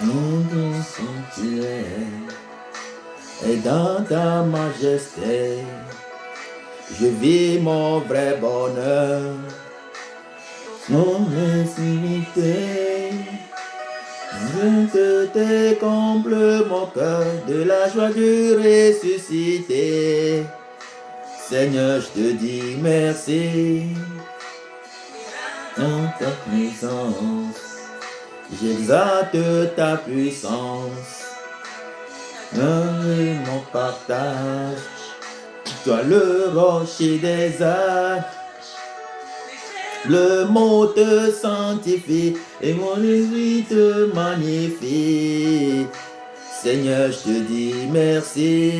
Mon sanctuaire et dans ta majesté, je vis mon vrai bonheur. Mon intimité, je te comble mon cœur de la joie du ressuscité. Seigneur, je te dis merci. Dans ta présence, j'exalte ta puissance. Mon partage, toi le rocher des âges. Le mot te sanctifie et mon esprit te magnifie. Seigneur, je te dis merci.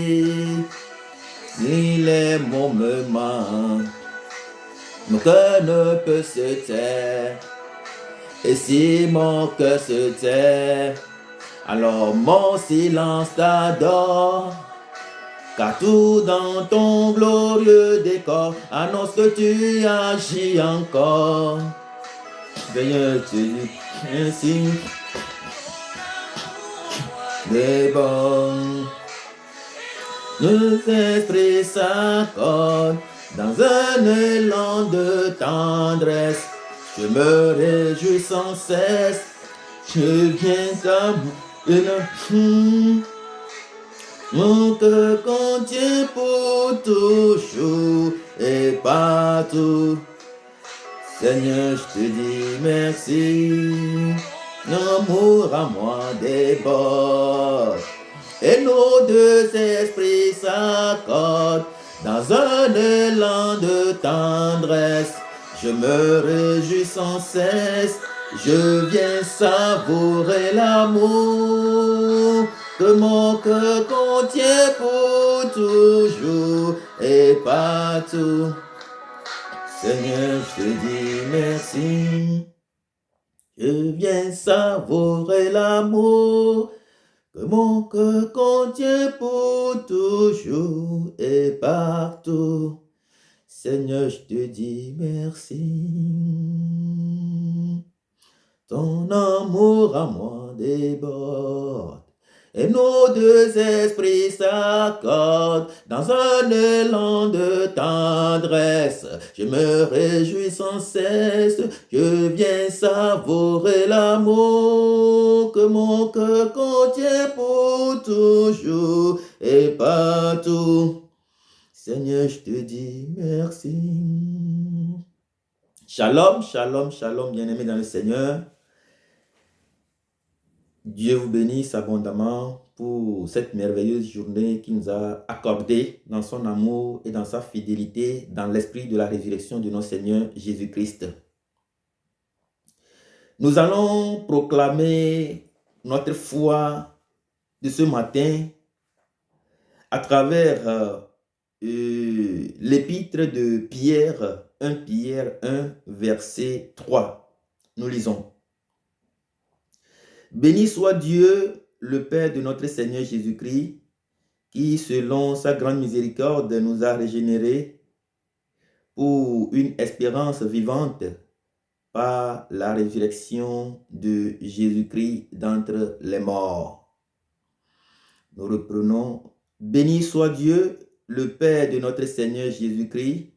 Il est mon moment. Mon cœur ne peut se taire. Et si mon cœur se tait, alors mon silence t'adore. Car tout dans ton glorieux décor annonce que tu agis encore. Seigneur, je te dis ainsi. Mais bon, nos esprits s'accordent dans un élan de tendresse. Je me réjouis sans cesse. Je viens t'amour. Mon cœur contient pour toujours et partout. Seigneur, je te dis merci. L'amour à moi déborde. Et nos deux esprits s'accordent dans un élan de tendresse. Je me réjouis sans cesse. Je viens savourer l'amour que mon cœur contient pour toujours et partout. Seigneur, je te dis merci. Je viens savourer l'amour que mon cœur contient pour toujours et partout. Seigneur, je te dis merci. Ton amour à moi déborde. Et nos deux esprits s'accordent dans un élan de tendresse. Je me réjouis sans cesse, je viens savourer l'amour que mon cœur contient pour toujours et partout. Seigneur, je te dis merci. Shalom, shalom, shalom, bien-aimés dans le Seigneur. Dieu vous bénisse abondamment pour cette merveilleuse journée qu'il nous a accordée dans son amour et dans sa fidélité dans l'esprit de la résurrection de notre Seigneur Jésus-Christ. Nous allons proclamer notre foi de ce matin à travers l'épître de Pierre, 1 Pierre 1, verset 3. Nous lisons. Béni soit Dieu, le Père de notre Seigneur Jésus-Christ, qui, selon sa grande miséricorde, nous a régénérés pour une espérance vivante par la résurrection de Jésus-Christ d'entre les morts. Nous reprenons. Béni soit Dieu, le Père de notre Seigneur Jésus-Christ,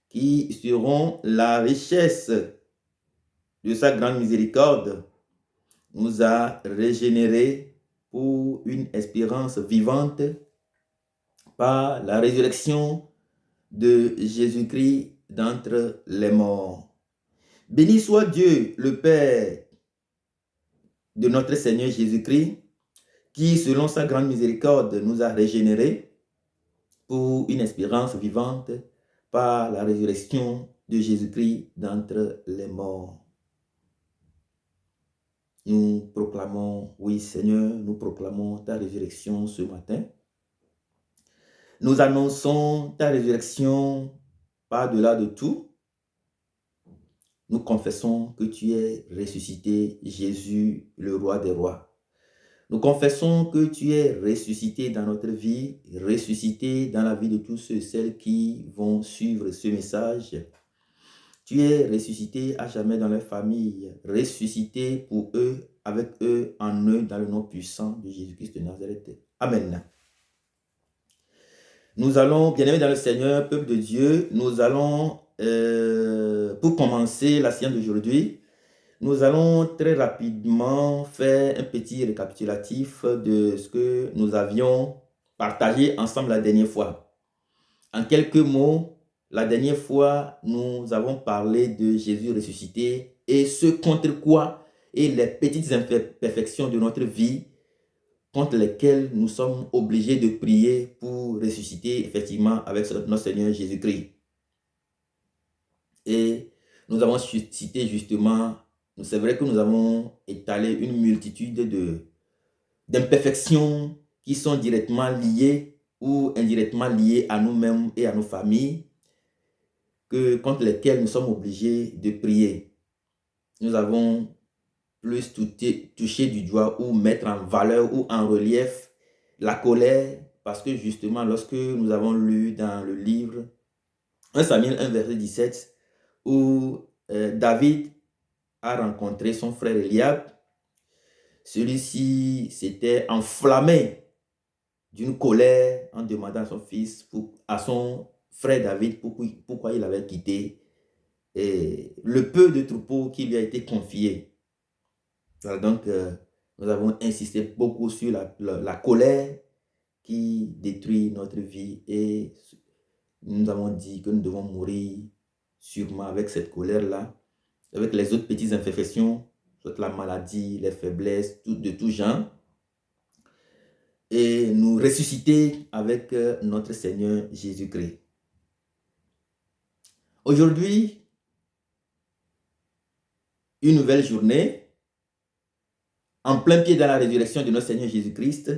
qui, selon la richesse de sa grande miséricorde, nous a régénérés pour une espérance vivante par la résurrection de Jésus-Christ d'entre les morts. Béni soit Dieu, le Père de notre Seigneur Jésus-Christ, qui, selon sa grande miséricorde, nous a régénérés pour une espérance vivante par la résurrection de Jésus-Christ d'entre les morts. Nous proclamons, oui Seigneur, nous proclamons ta résurrection ce matin. Nous annonçons ta résurrection par-delà de tout. nous confessons que tu es ressuscité, Jésus, le roi des rois. Nous confessons que tu es ressuscité dans notre vie, ressuscité dans la vie de tous ceux et celles qui vont suivre ce message. Tu es ressuscité à jamais dans leur famille, ressuscité pour eux, avec eux, en eux, dans le nom puissant de Jésus-Christ de Nazareth. Amen. Nous allons, bien-aimés dans le Seigneur, peuple de Dieu, nous allons, pour commencer la séance d'aujourd'hui, nous allons très rapidement faire un petit récapitulatif de ce que nous avions partagé ensemble la dernière fois. En quelques mots, la dernière fois, nous avons parlé de Jésus ressuscité et ce contre quoi et les petites imperfections de notre vie contre lesquelles nous sommes obligés de prier pour ressusciter effectivement avec notre Seigneur Jésus-Christ. Et nous avons cité justement, c'est vrai que nous avons étalé une multitude d'imperfections qui sont directement liées ou indirectement liées à nous-mêmes et à nos familles, contre lesquelles nous sommes obligés de prier. Nous avons plus touché du doigt ou mettre en valeur ou en relief la colère, parce que justement, lorsque nous avons lu dans le livre 1 Samuel 1, verset 17, où David a rencontré son frère Eliab, celui-ci s'était enflammé d'une colère en demandant à son fils, à son frère David, pourquoi il avait quitté le peu de troupeaux qui lui a été confié. Voilà, donc, nous avons insisté beaucoup sur la colère qui détruit notre vie et nous avons dit que nous devons mourir sûrement avec cette colère-là, avec les autres petites imperfections, soit la maladie, les faiblesses, de tout genre, et nous ressusciter avec notre Seigneur Jésus-Christ. Aujourd'hui, une nouvelle journée, en plein pied dans la résurrection de notre Seigneur Jésus-Christ,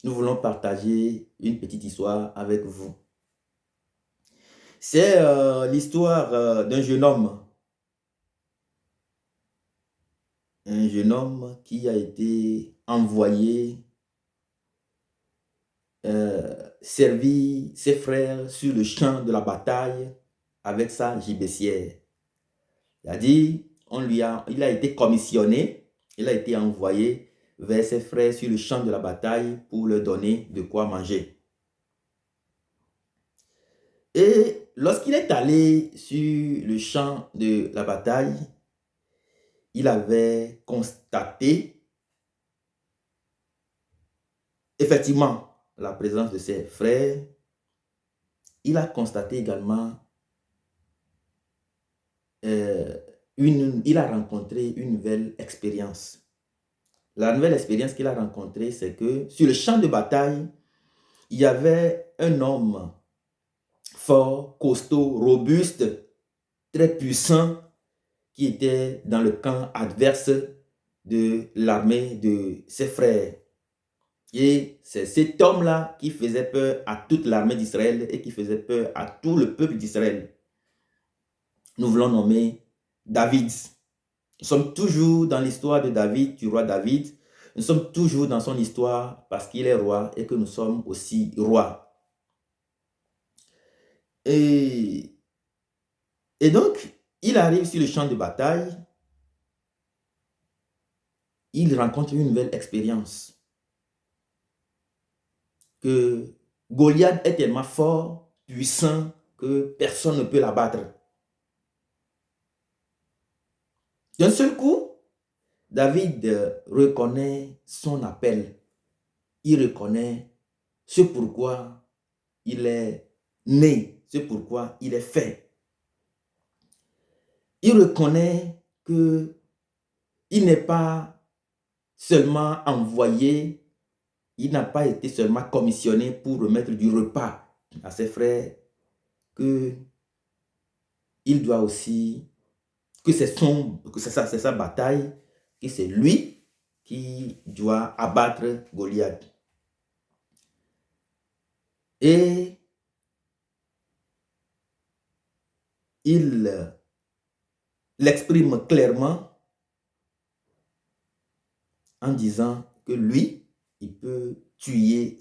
nous voulons partager une petite histoire avec vous. C'est l'histoire d'un jeune homme. Un jeune homme qui a été envoyé servir ses frères sur le champ de la bataille avec sa gibecière. C'est-à-dire, il a été commissionné, il a été envoyé vers ses frères sur le champ de la bataille pour leur donner de quoi manger. Et lorsqu'il est allé sur le champ de la bataille, il avait constaté effectivement la présence de ses frères. Il a constaté également, il a rencontré une nouvelle expérience. La nouvelle expérience qu'il a rencontrée, c'est que sur le champ de bataille, il y avait un homme fort, costaud, robuste, très puissant, qui était dans le camp adverse de l'armée de ses frères. Et c'est cet homme-là qui faisait peur à toute l'armée d'Israël et qui faisait peur à tout le peuple d'Israël. Nous voulons nommer David. Nous sommes toujours dans l'histoire de David, du roi David. Nous sommes toujours dans son histoire parce qu'il est roi et que nous sommes aussi rois. Et donc, il arrive sur le champ de bataille. Il rencontre une nouvelle expérience. Que Goliath est tellement fort, puissant, que personne ne peut l'abattre. D'un seul coup, David reconnaît son appel. Il reconnaît ce pourquoi il est né, ce pourquoi il est fait. Il reconnaît qu'il n'est pas seulement envoyé, il n'a pas été seulement commissionné pour remettre du repas à ses frères, qu'il doit aussi, que c'est sa bataille, que c'est lui qui doit abattre Goliath. Et il l'exprime clairement en disant que lui, il peut tuer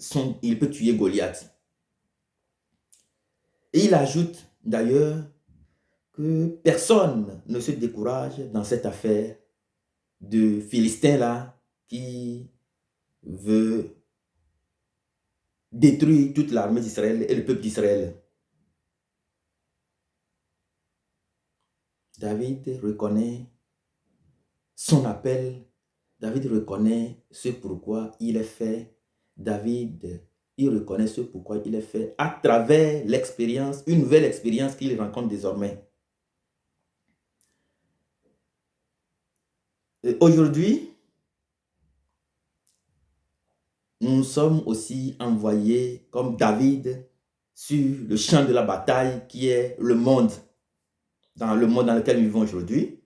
Goliath. Et il ajoute d'ailleurs que personne ne se décourage dans cette affaire de Philistin-là qui veut détruire toute l'armée d'Israël et le peuple d'Israël. David reconnaît son appel. David reconnaît ce pourquoi il est fait. David, il reconnaît ce pourquoi il est fait à travers l'expérience, une nouvelle expérience qu'il rencontre désormais. Aujourd'hui, nous sommes aussi envoyés comme David sur le champ de la bataille qui est le monde dans lequel nous vivons aujourd'hui.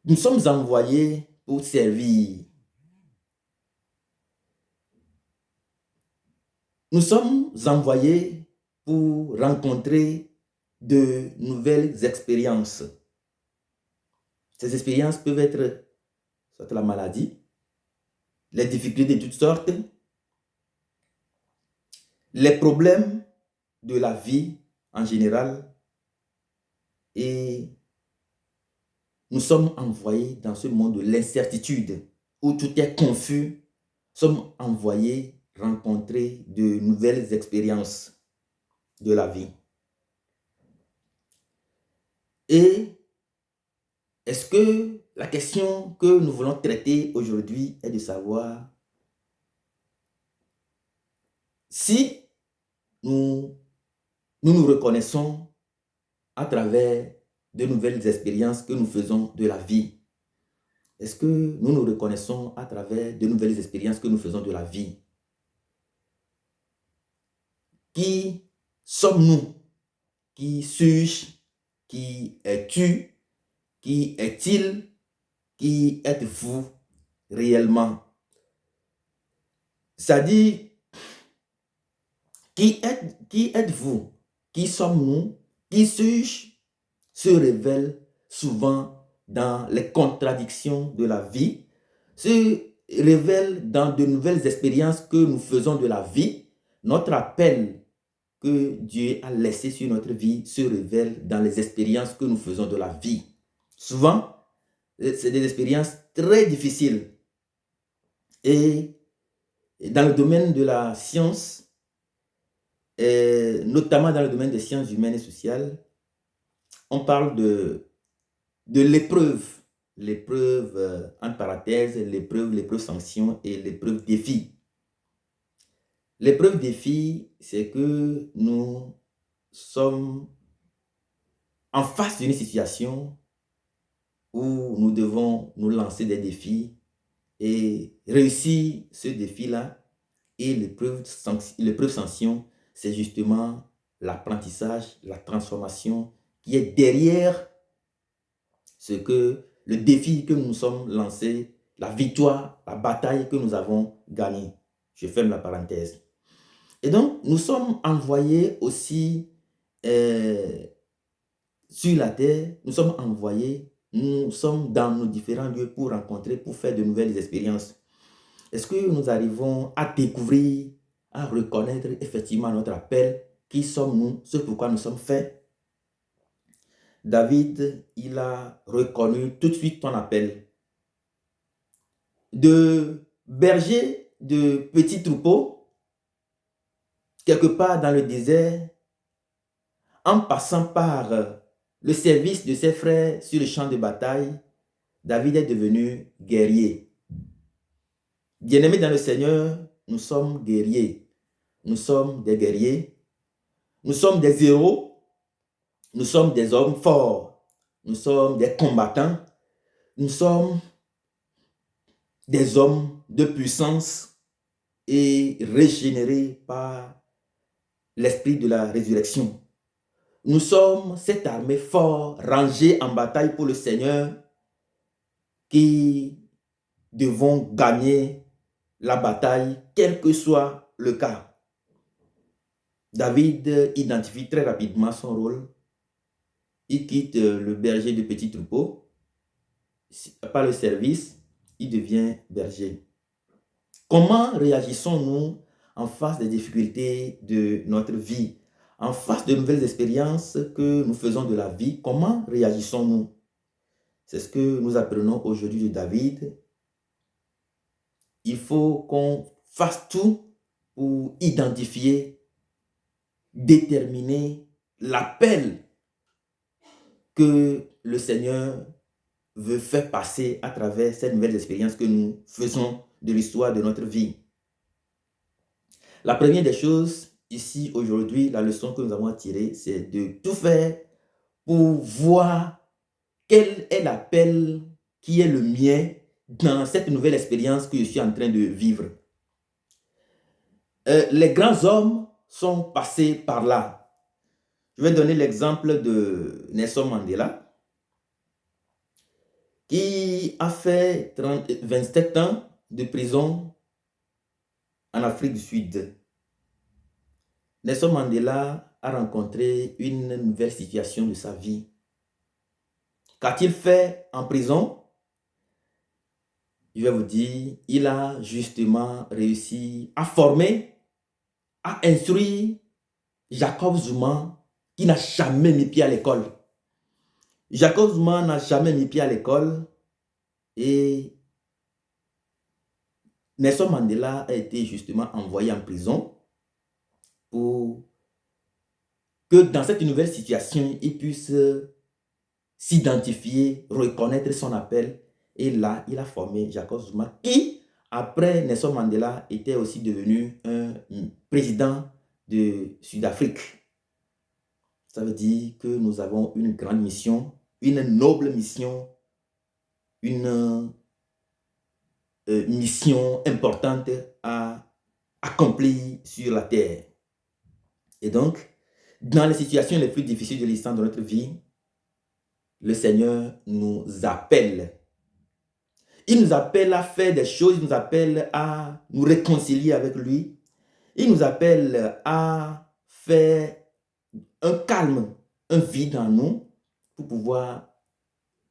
Nous sommes envoyés pour servir. Nous sommes envoyés pour rencontrer de nouvelles expériences. Ces expériences peuvent être soit la maladie, les difficultés de toutes sortes, les problèmes de la vie en général. Et nous sommes envoyés dans ce monde de l'incertitude où tout est confus. Nous sommes envoyés rencontrer de nouvelles expériences de la vie. Et est-ce que la question que nous voulons traiter aujourd'hui est de savoir si nous nous reconnaissons à travers de nouvelles expériences que nous faisons de la vie? Est-ce que nous nous reconnaissons à travers de nouvelles expériences que nous faisons de la vie? Qui sommes-nous? Qui suis-je? Qui es-tu? Qui est-il? Qui êtes-vous réellement? C'est-à-dire, qui êtes-vous? Qui sommes-nous? Qui suis-je? Se révèle souvent dans les contradictions de la vie, se révèle dans de nouvelles expériences que nous faisons de la vie. Notre appel que Dieu a laissé sur notre vie se révèle dans les expériences que nous faisons de la vie. Souvent, c'est des expériences très difficiles. Et dans le domaine de la science, notamment dans le domaine des sciences humaines et sociales, on parle de l'épreuve. L'épreuve, entre parenthèses, l'épreuve sanction et l'épreuve défi. L'épreuve défi, c'est que nous sommes en face d'une situation où nous devons nous lancer des défis et réussir ce défi-là. Et l'épreuve sanction, c'est justement l'apprentissage, la transformation qui est derrière ce que le défi que nous nous sommes lancés, la victoire, la bataille que nous avons gagnée. Je ferme la parenthèse. Et donc, nous sommes envoyés aussi sur la terre, nous sommes envoyés, nous sommes dans nos différents lieux pour rencontrer, pour faire de nouvelles expériences. Est-ce que nous arrivons à découvrir, à reconnaître effectivement notre appel? Qui sommes-nous? Ce pourquoi nous sommes faits? David, il a reconnu tout de suite ton appel. De berger de petits troupeaux, quelque part dans le désert, en passant par le service de ses frères sur le champ de bataille, David est devenu guerrier. Bien-aimés dans le Seigneur, nous sommes guerriers. Nous sommes des guerriers. Nous sommes des héros. Nous sommes des hommes forts. Nous sommes des combattants. Nous sommes des hommes de puissance et régénérés par l'esprit de la résurrection. Nous sommes cette armée forte, rangée en bataille pour le Seigneur, qui devons gagner la bataille, quel que soit le cas. David identifie très rapidement son rôle. il quitte le berger de petits troupeaux, par le service, il devient berger. Comment réagissons-nous en face des difficultés de notre vie, en face de nouvelles expériences que nous faisons de la vie? Comment réagissons-nous? C'est ce que nous apprenons aujourd'hui de David. Il faut qu'on fasse tout pour identifier, déterminer l'appel que le Seigneur veut faire passer à travers ces nouvelles expériences que nous faisons de l'histoire de notre vie. La première des choses, ici, aujourd'hui, la leçon que nous avons à tirer, c'est de tout faire pour voir quel est l'appel qui est le mien dans cette nouvelle expérience que je suis en train de vivre. Les grands hommes sont passés par là. Je vais donner l'exemple de Nelson Mandela, qui a fait 27 ans de prison en Afrique du Sud. Nelson Mandela a rencontré une nouvelle situation de sa vie. Qu'a-t-il fait en prison? Je vais vous dire, il a justement réussi à former, à instruire Jacob Zuma, qui n'a jamais mis pied à l'école. Jacob Zuma n'a jamais mis pied à l'école et Nelson Mandela a été justement envoyé en prison pour que dans cette nouvelle situation, il puisse s'identifier, reconnaître son appel. Et là, il a formé Jacob Zuma, qui, après Nelson Mandela, était aussi devenu un président de Sud-Afrique. Ça veut dire que nous avons une grande mission, une noble mission, une mission importante à accomplir sur la terre. Et donc, dans les situations les plus difficiles de l'histoire de notre vie, le Seigneur nous appelle. Il nous appelle à faire des choses, il nous appelle à nous réconcilier avec lui. Il nous appelle à faire un calme, un vide en nous pour pouvoir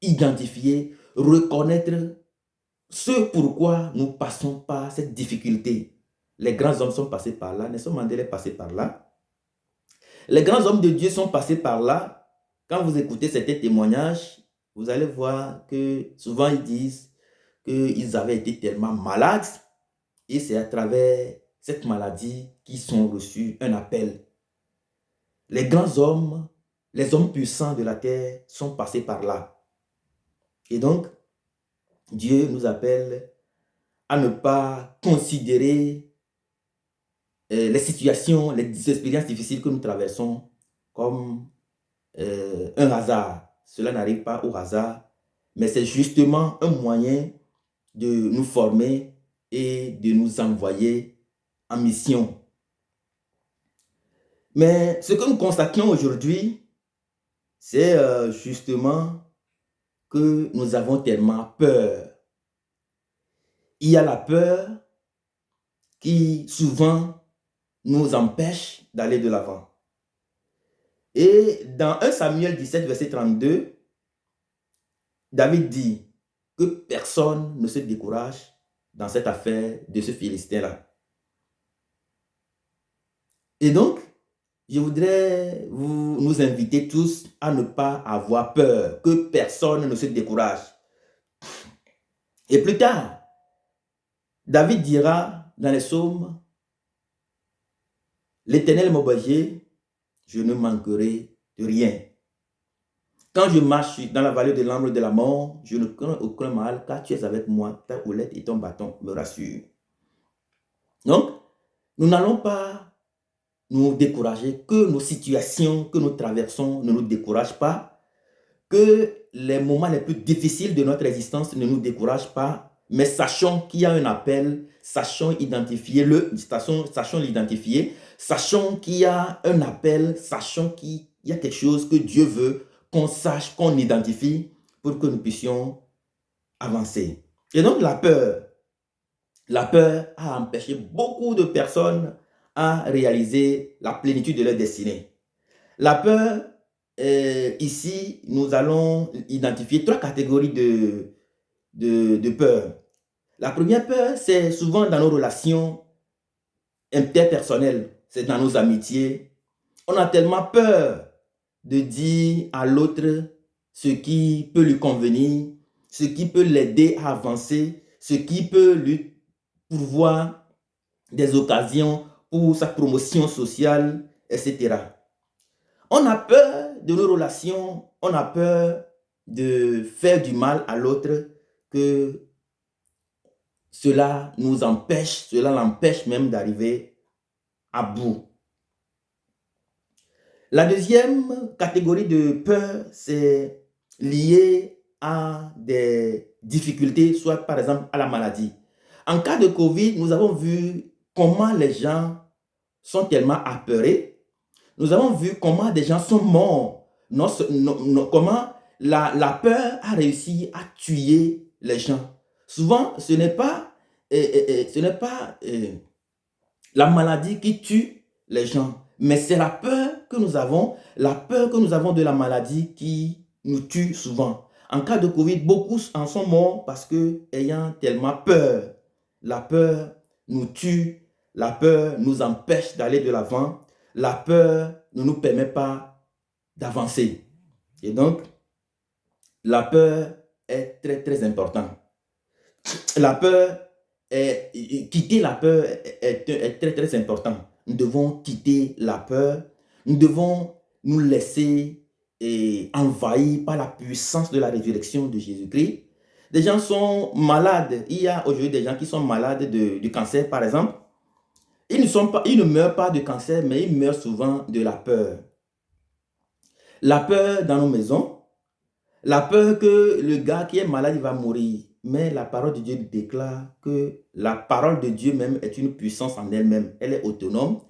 identifier, reconnaître ce pourquoi nous passons par cette difficulté. Les grands hommes sont passés par là, Nelson Mandela est passé par là. Les grands hommes de Dieu sont passés par là. Quand vous écoutez certains témoignages, vous allez voir que souvent ils disent qu'ils avaient été tellement malades et c'est à travers cette maladie qu'ils ont reçu un appel. Les grands hommes, les hommes puissants de la terre sont passés par là. Et donc, Dieu nous appelle à ne pas considérer les situations, les expériences difficiles que nous traversons comme un hasard. Cela n'arrive pas au hasard, mais c'est justement un moyen de nous former et de nous envoyer en mission. Mais ce que nous constatons aujourd'hui, c'est justement que nous avons tellement peur. Il y a la peur qui souvent nous empêche d'aller de l'avant. Et dans 1 Samuel 17, verset 32, David dit que personne ne se décourage dans cette affaire de ce Philistin-là. Et donc, je voudrais nous inviter tous à ne pas avoir peur, que personne ne se décourage. Et plus tard, David dira dans les psaumes, l'Éternel est mon berger, je ne manquerai de rien. Quand je marche dans la vallée de l'ombre de la mort, je ne crains aucun mal, car tu es avec moi, ta houlette et ton bâton me rassurent. Donc, nous n'allons pas nous décourager, que nos situations que nous traversons ne nous découragent pas, que les moments les plus difficiles de notre existence ne nous découragent pas, mais sachons qu'il y a un appel, sachons l'identifier, sachons qu'il y a un appel, sachons qu'il y a quelque chose que Dieu veut qu'on sache, qu'on identifie pour que nous puissions avancer. Et donc la peur a empêché beaucoup de personnes à réaliser la plénitude de leur destinée. La peur ici, nous allons identifier 3 catégories de peur. La première peur, c'est souvent dans nos relations interpersonnelles, c'est dans nos amitiés. On a tellement peur de dire à l'autre ce qui peut lui convenir, ce qui peut l'aider à avancer, ce qui peut lui pourvoir des occasions pour sa promotion sociale, etc. On a peur de nos relations, on a peur de faire du mal à l'autre, que cela l'empêche même d'arriver à bout. La deuxième catégorie de peur, c'est lié à des difficultés, soit par exemple à la maladie. En cas de Covid, nous avons vu comment les gens sont tellement apeurés. Nous avons vu comment des gens sont morts. Comment la peur a réussi à tuer les gens. Souvent, ce n'est pas la maladie qui tue les gens, mais c'est la peur que nous avons de la maladie qui nous tue souvent. En cas de Covid, beaucoup en sont morts parce que ayant tellement peur. La peur nous tue, la peur nous empêche d'aller de l'avant, la peur ne nous permet pas d'avancer. Et donc, la peur est très très importante. La peur, quitter la peur est très très important. Nous devons quitter la peur. Nous devons nous laisser envahir par la puissance de la résurrection de Jésus-Christ. Des gens sont malades. Il y a aujourd'hui des gens qui sont malades du cancer, par exemple. Ils ne meurent pas de cancer, mais ils meurent souvent de la peur. La peur dans nos maisons. La peur que le gars qui est malade, il va mourir. Mais la parole de Dieu déclare que la parole de Dieu même est une puissance en elle-même. Elle est autonome.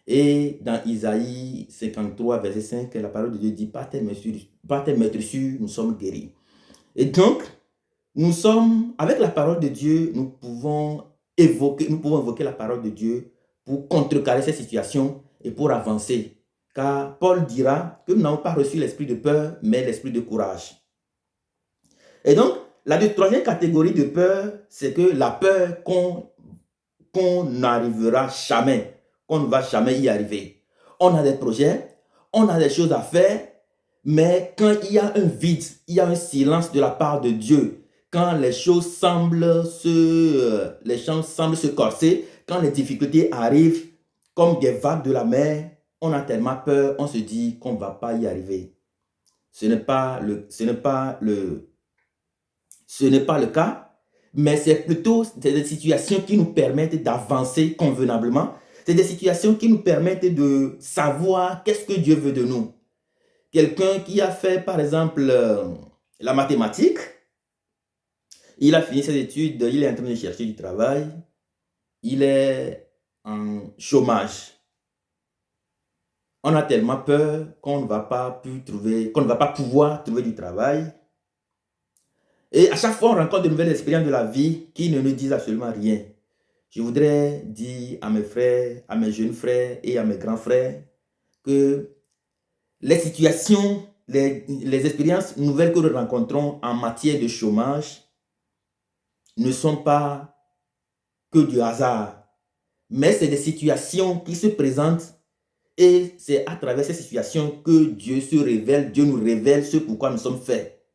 Et dans Isaïe 53, verset 5, la parole de Dieu dit, par tes meurtrissures, nous sommes guéris. Et donc, avec la parole de Dieu, nous pouvons évoquer la parole de Dieu pour contrecarrer ces situations et pour avancer. Car Paul dira que nous n'avons pas reçu l'esprit de peur, mais l'esprit de courage. Et donc, la troisième catégorie de peur, c'est que la peur qu'on n'arrivera jamais, qu'on ne va jamais y arriver. On a des projets, on a des choses à faire, mais quand il y a un vide, il y a un silence de la part de Dieu, quand les choses semblent se corser, quand les difficultés arrivent comme des vagues de la mer, on a tellement peur, on se dit qu'on ne va pas y arriver. Ce n'est pas le cas, mais c'est plutôt des situations qui nous permettent d'avancer convenablement. C'est des situations qui nous permettent de savoir qu'est-ce que Dieu veut de nous. Quelqu'un qui a fait, par exemple, la mathématique, il a fini ses études, il est en train de chercher du travail, il est en chômage. On a tellement peur qu'on ne va pas pouvoir trouver du travail. Et à chaque fois, on rencontre de nouvelles expériences de la vie qui ne nous disent absolument rien. Je voudrais dire à mes frères, à mes jeunes frères et à mes grands frères que les situations, les expériences nouvelles que nous rencontrons en matière de chômage ne sont pas que du hasard, mais c'est des situations qui se présentent et c'est à travers ces situations que Dieu nous révèle ce pourquoi nous sommes faits.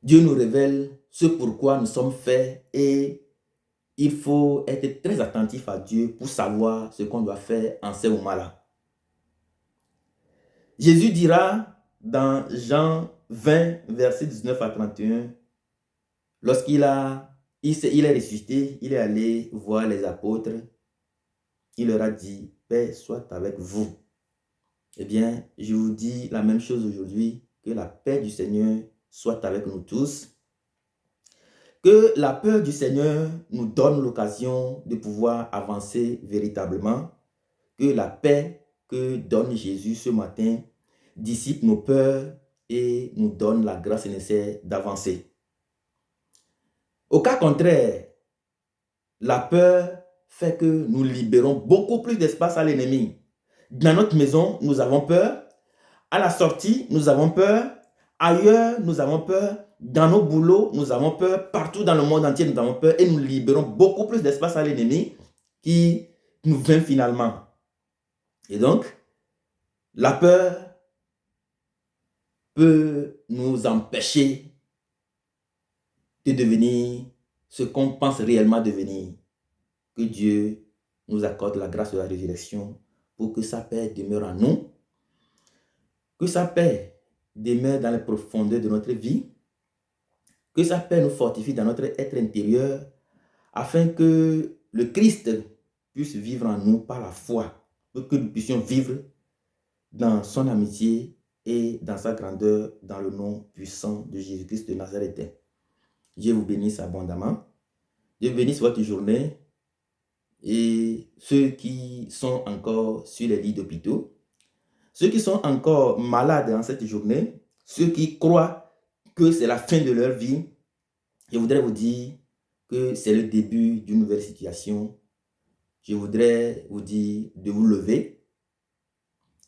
Dieu nous révèle ce pourquoi nous sommes faits et il faut être très attentif à Dieu pour savoir ce qu'on doit faire en ces moments-là. Jésus dira dans Jean 20, verset 19 à 31, lorsqu'il est ressuscité, il est allé voir les apôtres, il leur a dit, paix soit avec vous. Eh bien, je vous dis la même chose aujourd'hui, que la paix du Seigneur soit avec nous tous. Que la peur du Seigneur nous donne l'occasion de pouvoir avancer véritablement. Que la paix que donne Jésus ce matin dissipe nos peurs et nous donne la grâce nécessaire d'avancer. Au cas contraire, la peur fait que nous libérons beaucoup plus d'espace à l'ennemi. Dans notre maison, nous avons peur. À la sortie, nous avons peur. Ailleurs, nous avons peur. Dans nos boulots, nous avons peur. Partout dans le monde entier, nous avons peur. Et nous libérons beaucoup plus d'espace à l'ennemi qui nous vainc finalement. Et donc, la peur peut nous empêcher de devenir ce qu'on pense réellement devenir. Que Dieu nous accorde la grâce de la résurrection pour que sa paix demeure en nous, que sa paix demeure dans les profondeurs de notre vie, que sa paix nous fortifie dans notre être intérieur, afin que le Christ puisse vivre en nous par la foi, pour que nous puissions vivre dans son amitié et dans sa grandeur, dans le nom puissant de Jésus-Christ de Nazareth. Dieu vous bénisse abondamment. Dieu bénisse votre journée. Et ceux qui sont encore sur les lits d'hôpitaux, ceux qui sont encore malades en cette journée, ceux qui croient que c'est la fin de leur vie, je voudrais vous dire que c'est le début d'une nouvelle situation. Je voudrais vous dire de vous lever,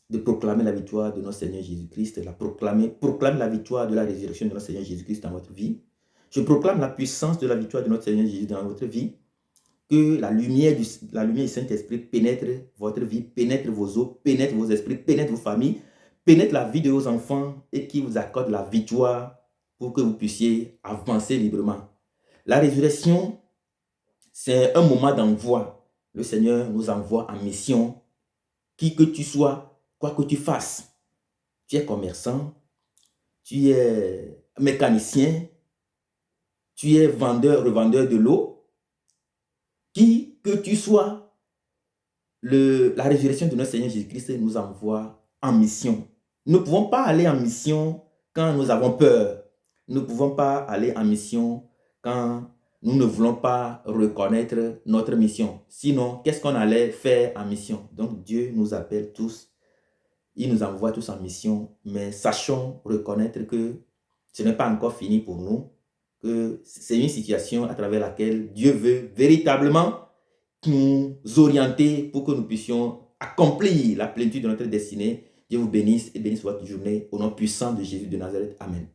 de proclamer la victoire de notre Seigneur Jésus-Christ, proclame la victoire de la résurrection de notre Seigneur Jésus-Christ dans votre vie. Je proclame la puissance de la victoire de notre Seigneur Jésus dans votre vie. Que la lumière du Saint-Esprit pénètre votre vie, pénètre vos os, pénètre vos esprits, pénètre vos familles, pénètre la vie de vos enfants et qui vous accorde la victoire pour que vous puissiez avancer librement. La résurrection, c'est un moment d'envoi. Le Seigneur nous envoie en mission. Qui que tu sois, quoi que tu fasses, tu es commerçant, tu es mécanicien, tu es vendeur, revendeur de l'eau, qui que tu sois, la résurrection de notre Seigneur Jésus-Christ nous envoie en mission. Nous ne pouvons pas aller en mission quand nous avons peur. Nous ne pouvons pas aller en mission quand nous ne voulons pas reconnaître notre mission. Sinon, qu'est-ce qu'on allait faire en mission? Donc, Dieu nous appelle tous. Il nous envoie tous en mission. Mais sachons reconnaître que ce n'est pas encore fini pour nous. Que c'est une situation à travers laquelle Dieu veut véritablement nous orienter pour que nous puissions accomplir la plénitude de notre destinée. Dieu vous bénisse et bénisse votre journée au nom puissant de Jésus de Nazareth. Amen.